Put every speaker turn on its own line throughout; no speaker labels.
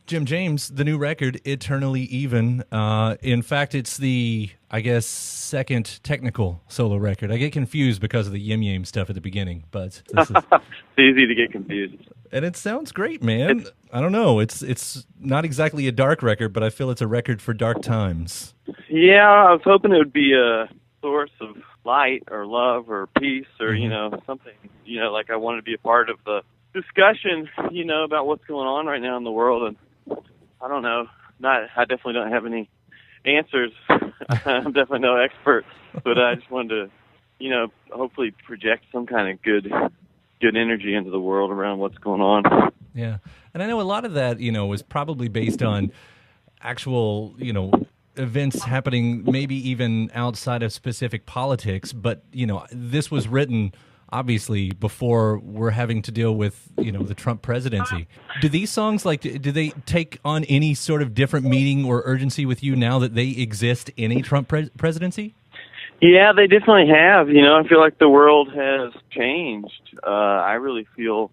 Jim James, the new record, Eternally Even. In fact, it's the, I guess, second technical solo record. I get confused because of the Yim Yim stuff at the beginning, but this is...
It's easy to get confused.
And it sounds great, man. I don't know. It's not exactly a dark record, but I feel it's a record for dark times.
Yeah, I was hoping it would be a source of light or love or peace or, something. Like I wanted to be a part of the discussion, about what's going on right now in the world. And I don't know. I definitely don't have any answers. I'm definitely no expert, but I just wanted to, hopefully project some kind of good energy into the world around what's going on.
Yeah. And I know a lot of that, was probably based on actual, events happening maybe even outside of specific politics, but, this was written obviously before we're having to deal with, the Trump presidency. Do these songs, do they take on any sort of different meaning or urgency with you now that they exist in a Trump presidency?
Yeah, they definitely have. I feel like the world has changed. I really feel,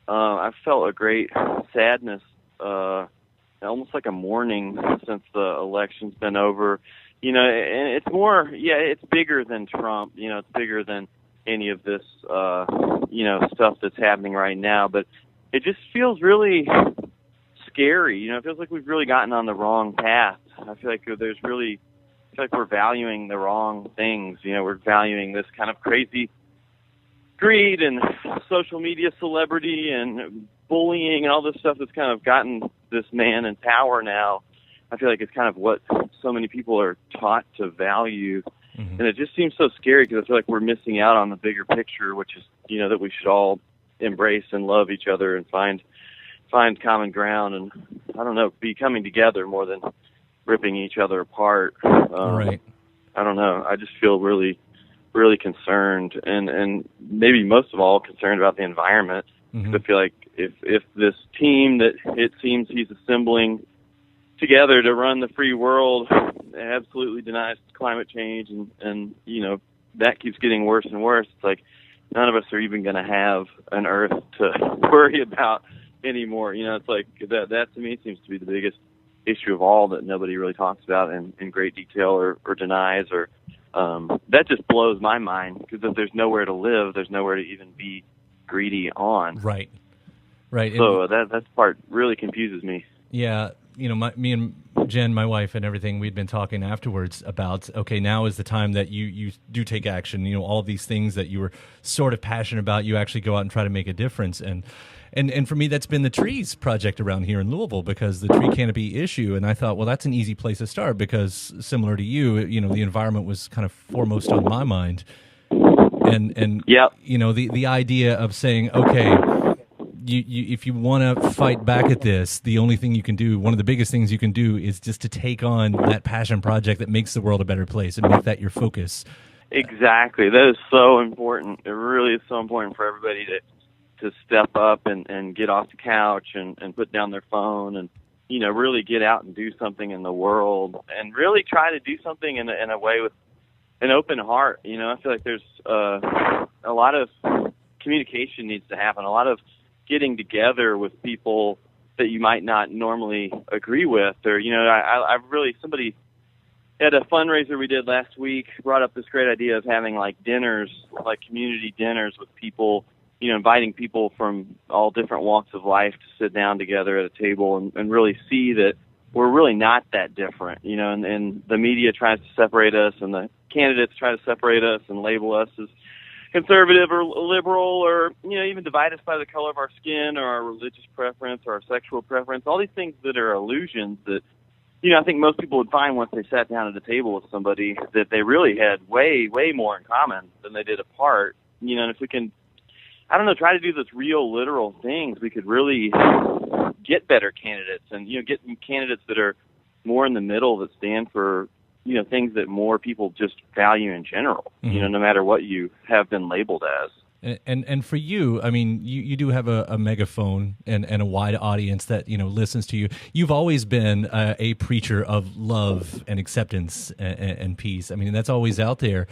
I felt a great sadness, almost like a mourning since the election's been over. And it's more, it's bigger than Trump. It's bigger than any of this, stuff that's happening right now. But it just feels really scary. It feels like we've really gotten on the wrong path. I feel like we're valuing the wrong things. We're valuing this kind of crazy greed and social media celebrity and bullying and all this stuff that's kind of gotten this man in power now. I feel like it's kind of what so many people are taught to value. Mm-hmm. And it just seems so scary because I feel like we're missing out on the bigger picture, which is, that we should all embrace and love each other and find common ground and, I don't know, be coming together more than ripping each other apart.
Right.
I don't know. I just feel really, really concerned and maybe most of all concerned about the environment. Mm-hmm. I feel like if this team that it seems he's assembling together to run the free world absolutely denies climate change and that keeps getting worse and worse, it's like none of us are even going to have an earth to worry about anymore. It's like that to me seems to be the biggest issue of all that nobody really talks about in great detail or denies or that just blows my mind because if there's nowhere to live, there's nowhere to even be greedy on.
Right.
So that part really confuses me.
Yeah. Me and Jen, my wife, and everything, we'd been talking afterwards about, okay, now is the time that you do take action. All these things that you were sort of passionate about, you actually go out and try to make a difference. And for me, that's been the trees project around here in Louisville because the tree canopy issue. And I thought, well, that's an easy place to start because similar to you, the environment was kind of foremost on my mind. And
yep.
The idea of saying, okay, you if you want to fight back at this, the only thing you can do, one of the biggest things you can do is just to take on that passion project that makes the world a better place and make that your focus.
Exactly. That is so important. It really is so important for everybody to step up and get off the couch and put down their phone and, really get out and do something in the world and really try to do something in a way with an open heart. I feel like there's a lot of communication needs to happen, a lot of getting together with people that you might not normally agree with or, somebody at a fundraiser we did last week brought up this great idea of having dinners, community dinners with people, inviting people from all different walks of life to sit down together at a table and really see that we're really not that different, and the media tries to separate us and the candidates try to separate us and label us as conservative or liberal or, even divide us by the color of our skin or our religious preference or our sexual preference, all these things that are illusions that, I think most people would find once they sat down at a table with somebody that they really had way, way more in common than they did apart. And if we can, try to do those real literal things, we could really get better candidates and, get candidates that are more in the middle that stand for, things that more people just value in general,
mm-hmm.
No matter what you have been labeled as.
And for you, you do have a megaphone and a wide audience that, listens to you. You've always been a preacher of love and acceptance and peace. That's always out there.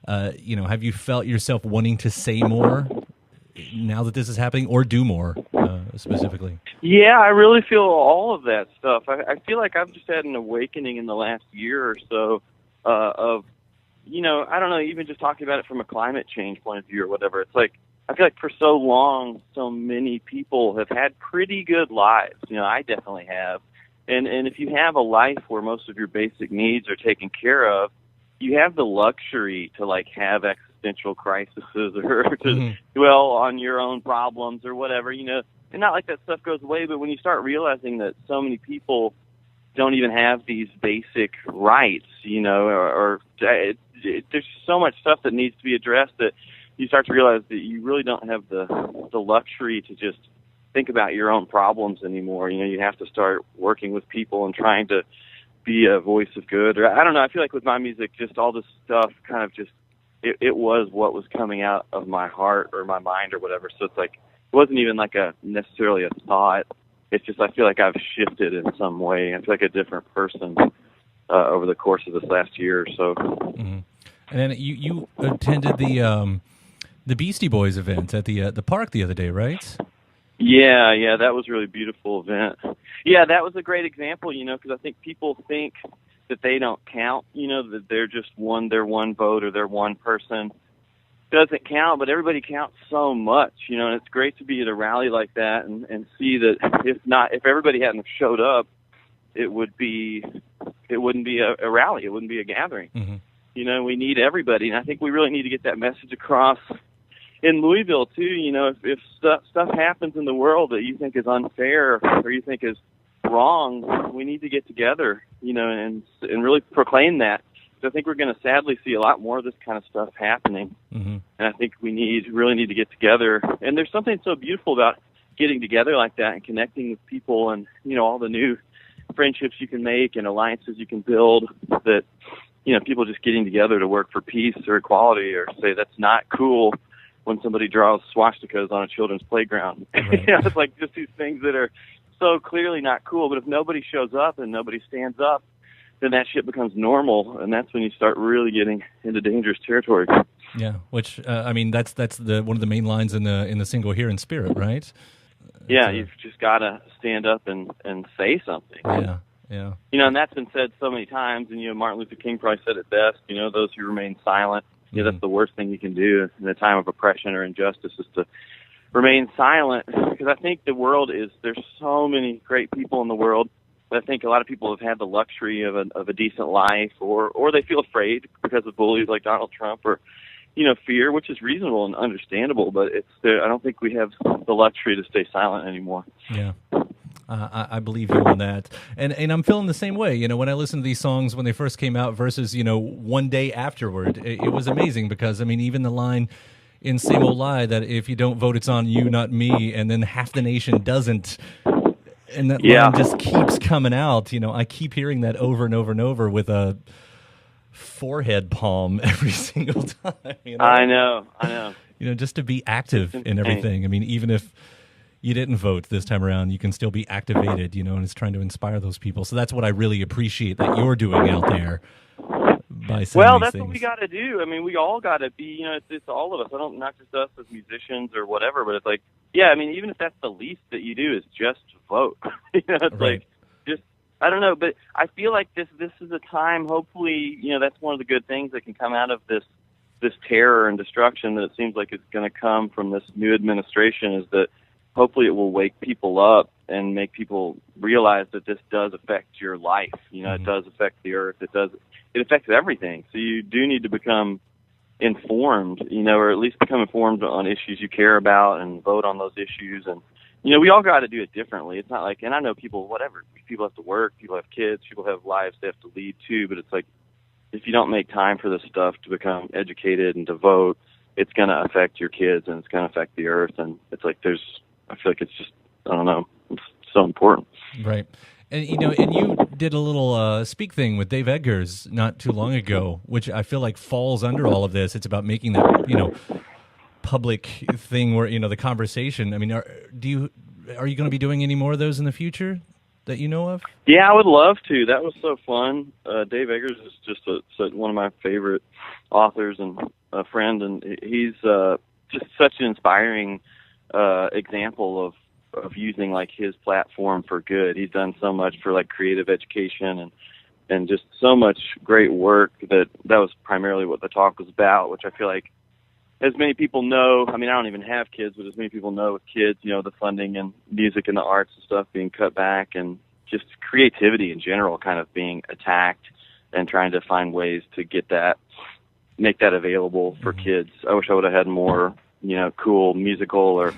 Have you felt yourself wanting to say more now that this is happening, or do more specifically?
Yeah, I really feel all of that stuff. I feel like I've just had an awakening in the last year or so of, I don't know, even just talking about it from a climate change point of view or whatever. It's like, I feel like for so long, so many people have had pretty good lives. I definitely have. And if you have a life where most of your basic needs are taken care of, you have the luxury to like have existential crises or to dwell on your own problems or whatever, and not like that stuff goes away, but when you start realizing that so many people don't even have these basic rights, or there's so much stuff that needs to be addressed that you start to realize that you really don't have the luxury to just think about your own problems anymore. You have to start working with people and trying to be a voice of good. Or I don't know, I feel like with my music, just all this stuff kind of just, it was what was coming out of my heart or my mind or whatever. So it's like, it wasn't even like necessarily a thought. It's just, I feel like I've shifted in some way. I feel like a different person over the course of this last year or so.
Mm-hmm. And then you attended the Beastie Boys event at the park the other day, right?
Yeah, that was a really beautiful event. Yeah, that was a great example, because I think people think that they don't count, that they're just their one vote or their one person doesn't count, but everybody counts so much, and it's great to be at a rally like that and see that if everybody hadn't showed up, it wouldn't be a rally, it wouldn't be a gathering. Mm-hmm. We need everybody, and I think we really need to get that message across in Louisville too. If stuff happens in the world that you think is unfair or you think is wrong, we need to get together, and really proclaim that. So I think we're going to sadly see a lot more of this kind of stuff happening. Mm-hmm. And I think we really need to get together. And there's something so beautiful about getting together like that and connecting with people and, all the new friendships you can make and alliances you can build that, people just getting together to work for peace or equality or say that's not cool when somebody draws swastikas on a children's playground. Right. It's like just these things that are so clearly not cool. But if nobody shows up and nobody stands up, then that shit becomes normal, and that's when you start really getting into dangerous territory.
Yeah, which that's one of the main lines in the single "Here in Spirit," right?
Yeah, you've just got to stand up and say something.
Yeah.
And that's been said so many times, and Martin Luther King probably said it best. Those who remain silent. That's the worst thing you can do in a time of oppression or injustice is to remain silent, because I think there's so many great people in the world. But I think a lot of people have had the luxury of a decent life, or they feel afraid because of bullies like Donald Trump, or fear, which is reasonable and understandable. But I don't think we have the luxury to stay silent anymore.
Yeah. I believe you on that, and I'm feeling the same way. When I listen to these songs when they first came out versus one day afterward, it was amazing because even the line in "Same Old Lie" that if you don't vote, it's on you, not me, and then half the nation doesn't. And that line just keeps coming out. I keep hearing that over and over and over with a forehead palm every single time.
I know.
Just to be active in everything. Even if you didn't vote this time around, you can still be activated, and it's trying to inspire those people. So that's what I really appreciate that you're doing out there by saying
that's
things.
What we got to do. We all got to be, it's all of us. Not just us as musicians or whatever, but it's like, even if that's the least that you do is just vote. It's right. Like, just, I don't know, but I feel like this is a time, hopefully, that's one of the good things that can come out of this terror and destruction that it seems like it's going to come from this new administration, is that hopefully it will wake people up and make people realize that this does affect your life. It does affect the earth. It affects everything. So you do need to become informed, or at least become informed on issues you care about and vote on those issues. And, we all got to do it differently. It's not like, and I know people have to work, people have kids, people have lives they have to lead too, but it's like, if you don't make time for this stuff to become educated and to vote, it's going to affect your kids and it's going to affect the earth. And it's like, I feel like it's just, I don't know, it's so important.
Right. And, and you did a little speak thing with Dave Eggers not too long ago, which I feel like falls under all of this. It's about making that, public thing where, the conversation. Are you going to be doing any more of those in the future that you know of?
Yeah, I would love to. That was so fun. Dave Eggers is just one of my favorite authors and a friend, and he's just such an inspiring example of using like his platform for good. He's done so much for like creative education and just so much great work that was primarily what the talk was about, which I feel like as many people know, I mean, I don't even have kids, but as many people know with kids, you know, the funding and music and the arts and stuff being cut back, and just creativity in general kind of being attacked, and trying to find ways to make that available for kids. I wish I would have had more, you know, cool musical or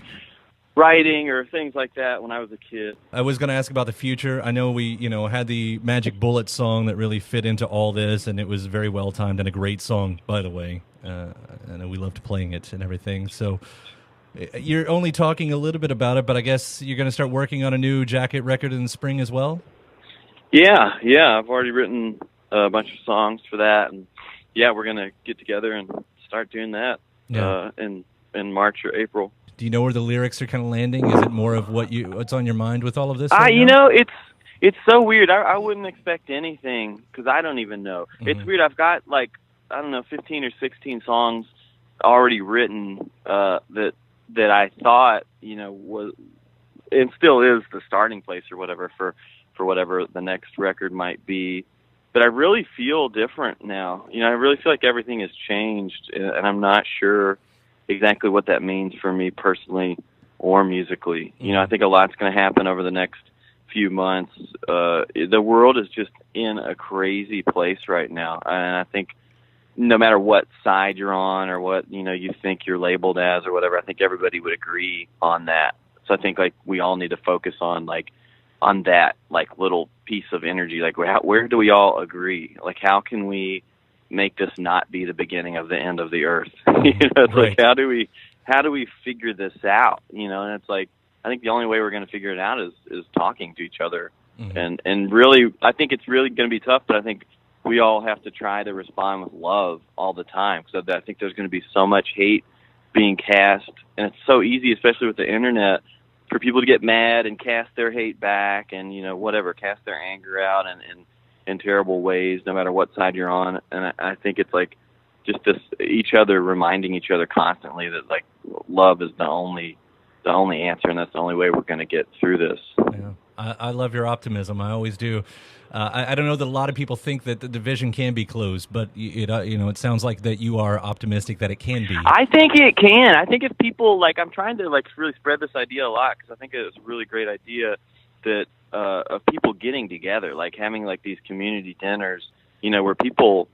writing or things like that when I was a kid.
I was going to ask about the future. I know we, you know, had the Magic Bullet song that really fit into all this, and it was very well timed and a great song, by the way. I know we loved playing it and everything. So you're only talking a little bit about it, but I guess you're going to start working on a new Jacket record in the spring as well?
Yeah. I've already written a bunch of songs for that, and yeah, we're going to get together and start doing that in March or April.
Do you know where the lyrics are kind of landing? Is it more of what's on your mind with all of this?
You know, it's so weird. I wouldn't expect anything because I don't even know. Mm-hmm. It's weird. I've got like, I don't know, 15 or 16 songs already written that I thought, you know, was and still is the starting place or whatever for whatever the next record might be. But I really feel different now. You know, I really feel like everything has changed, and I'm not sure exactly what that means for me personally or musically. You know, I think a lot's going to happen over the next few months. The world is just in a crazy place right now, and I think no matter what side you're on or what, you know, you think you're labeled as or whatever, I think everybody would agree on that. So I think like we all need to focus on that like little piece of energy. Like where do we all agree? Like how can we make this not be the beginning of the end of the earth? You know, it's
right.
Like how do we figure this out? You know, and it's like I think the only way we're going to figure it out is talking to each other. Mm-hmm. And really, I think it's really going to be tough, but I think we all have to try to respond with love all the time. So I think there's going to be so much hate being cast, and it's so easy, especially with the internet, for people to get mad and cast their hate back and, you know, whatever, cast their anger out in terrible ways, no matter what side you're on. And I think it's like just this each other reminding each other constantly that like love is the only answer, and that's the only way we're going to get through this.
Yeah. I love your optimism. I always do. I don't know that a lot of people think that the division can be closed, but it sounds like that you are optimistic that it can be.
I think it can. I think if people I'm trying to really spread this idea a lot because I think it's a really great idea that of people getting together, like having like these community dinners, you know, where people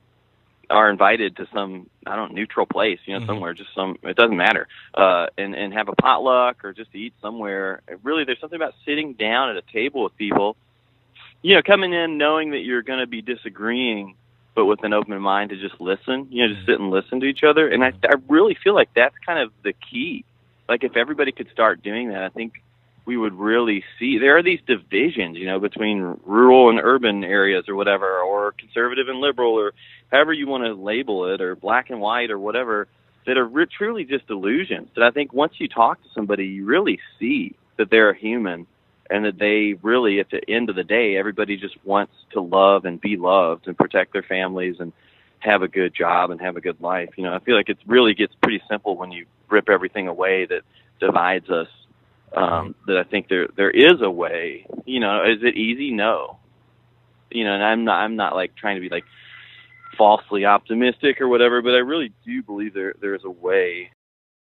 are invited to some neutral place, you know, mm-hmm. somewhere, just it doesn't matter, and have a potluck or just to eat somewhere. Really, there's something about sitting down at a table with people, you know, coming in knowing that you're going to be disagreeing, but with an open mind to just listen, you know, just sit and listen to each other. And I really feel like that's kind of the key. Like if everybody could start doing that, I think we would really see there are these divisions, you know, between rural and urban areas or whatever, or conservative and liberal, or however you want to label it, or black and white or whatever, that are truly just illusions. That I think once you talk to somebody, you really see that they're a human and that they really, at the end of the day, everybody just wants to love and be loved and protect their families and have a good job and have a good life. You know, I feel like it really gets pretty simple when you rip everything away that divides us. That I think there is a way. You know, is it easy? No. You know, and I'm not like trying to be like falsely optimistic or whatever, but I really do believe there is a way